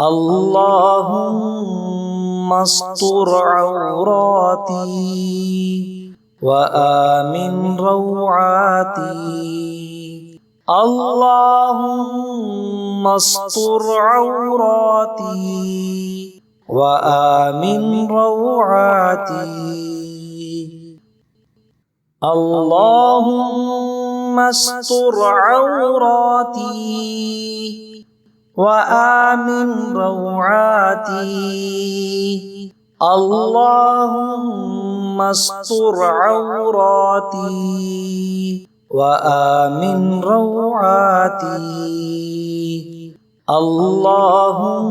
اللهم استر عوراتي وآمن روعاتي اللهم استر عوراتي وآمن روعاتي اللهم استر عوراتي وآمن روعاتي اللهم استر عوراتي وآمن روعاتي اللهم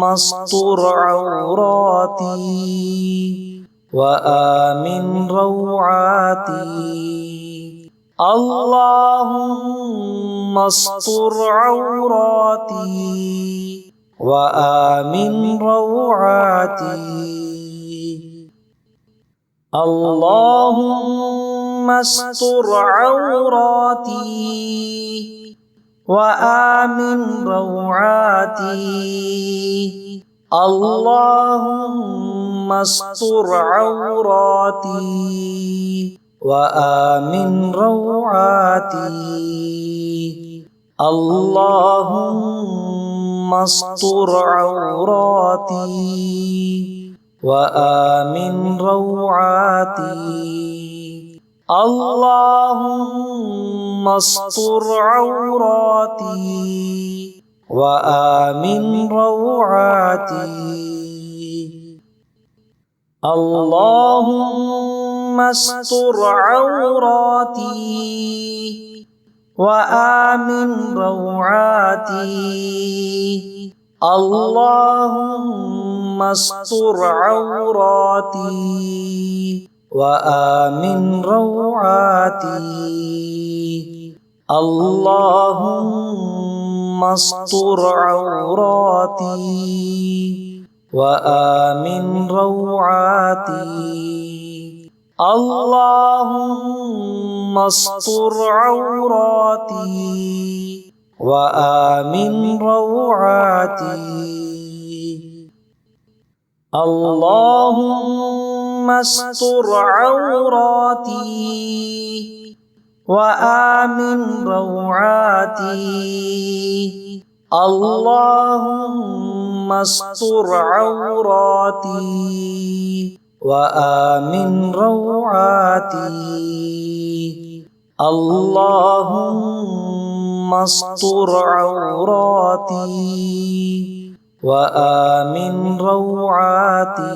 استر عوراتي وآمن روعاتي اللهم استر عوراتي وآمن روعاتي اللهم استر عوراتي وآمن روعاتي اللهم استر عوراتي وآمن روعاتي اللهم استر عوراتي وآمن روعاتي اللهم استر عوراتي وآمن روعاتي اللهم استر عوراتي وآمن روعاتي اللهم استر عوراتي وآمن روعاتي اللهم استر عوراتي وآمن روعاتي اللهم استر عوراتي وآمن روعاتي اللهم استر عوراتي وآمن روعاتي اللهم استر عوراتي وآمن روعاتي اللهم استر عوراتي وآمن روعاتي